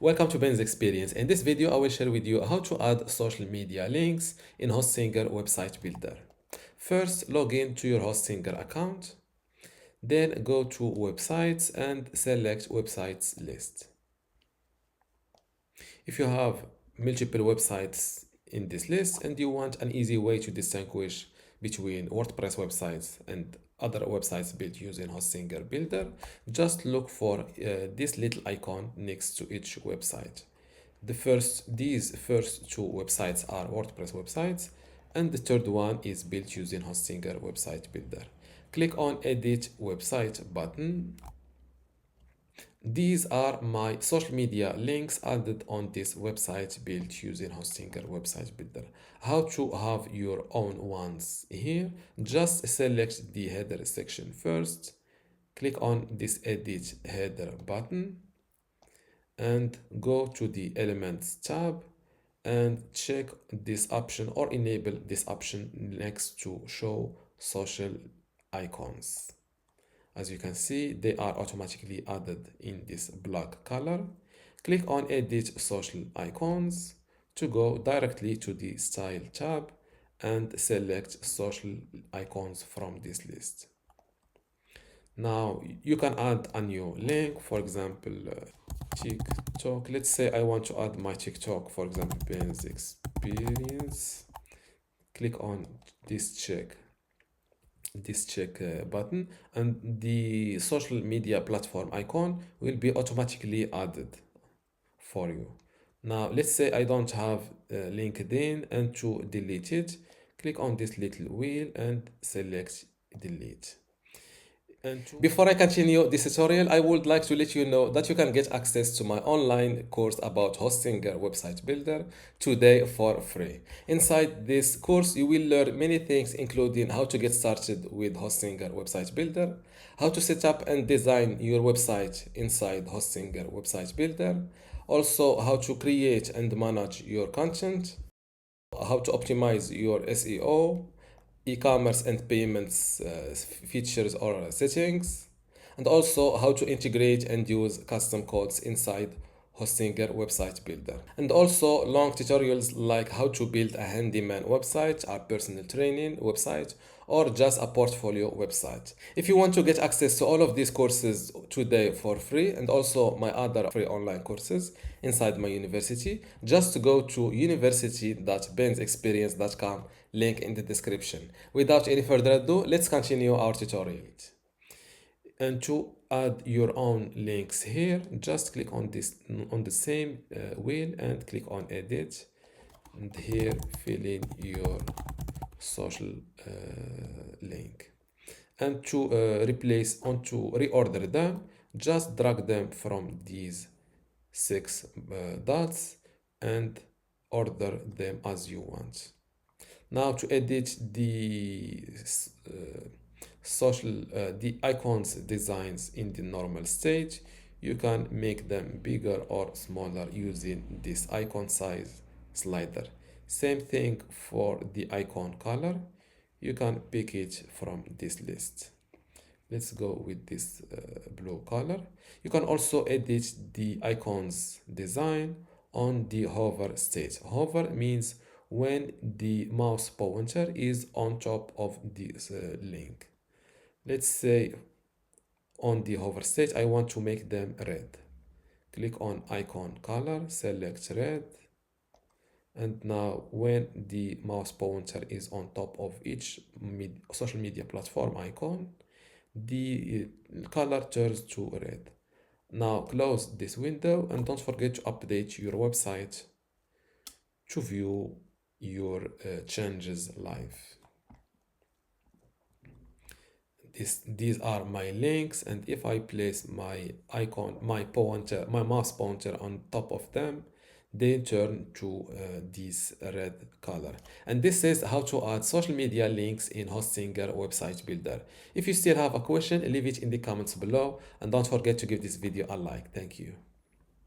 Welcome to Ben's Experience. In this video, I will share with you how to add social media links in Hostinger Website Builder. First, log in to your Hostinger account. Then go to Websites and select Websites list. If you have multiple websites in this list and you want an easy way to distinguish between WordPress websites and other websites built using Hostinger Builder, just look for this little icon next to each website. These first two websites are WordPress websites, and the third one is built using Hostinger Website Builder. Click on Edit Website button. These are my social media links added on this website built using Hostinger Website Builder. How to have your own ones here? Just select the header section first. Click on this Edit Header button and go to the Elements tab and check this option or enable this option next to Show Social Icons. As you can see, they are automatically added in this black color. Click on Edit Social Icons to go directly to the Style tab and select social icons from this list. Now you can add a new link, for example, TikTok. Let's say I want to add my TikTok, for example, Ben's Experience. Click on this check button and the social media platform icon will be automatically added for you. Now let's say I don't have LinkedIn, and to delete it, click on this little wheel and select delete. Before I continue this tutorial, I would like to let you know that you can get access to my online course about Hostinger Website Builder today for free. Inside this course, you will learn many things, including how to get started with Hostinger Website Builder, how to set up and design your website inside Hostinger Website Builder, also how to create and manage your content, how to optimize your SEO, e-commerce and payments features or settings, and also how to integrate and use custom codes inside Hostinger Website Builder, and also long tutorials like how to build a handyman website, a personal training website, or just a portfolio website. If you want to get access to all of these courses today for free, and also my other free online courses inside my university, just go to university.bensexperience.com, link in the description. Without any further ado, let's continue our tutorial. And to add your own links here, just click on this on the same wheel and click on Edit, and here fill in your social link, and to reorder them, just drag them from these 6 dots and order them as you want. Now to edit the the icons designs in the normal stage, you can make them bigger or smaller using this icon size slider. Same thing for the icon color, you can pick it from this list. Let's go with this blue color. You can also edit the icons design on the hover stage. Hover means when the mouse pointer is on top of this link. Let's say on the hover stage, I want to make them red. Click on icon color, select red. And now when the mouse pointer is on top of each social media platform icon, the color turns to red. Now close this window and don't forget to update your website to view your changes live. These are my links, and if I place my icon, my mouse pointer on top of them, they turn to this red color. And this is how to add social media links in Hostinger Website Builder. If you still have a question, leave it in the comments below, and don't forget to give this video a like. Thank you.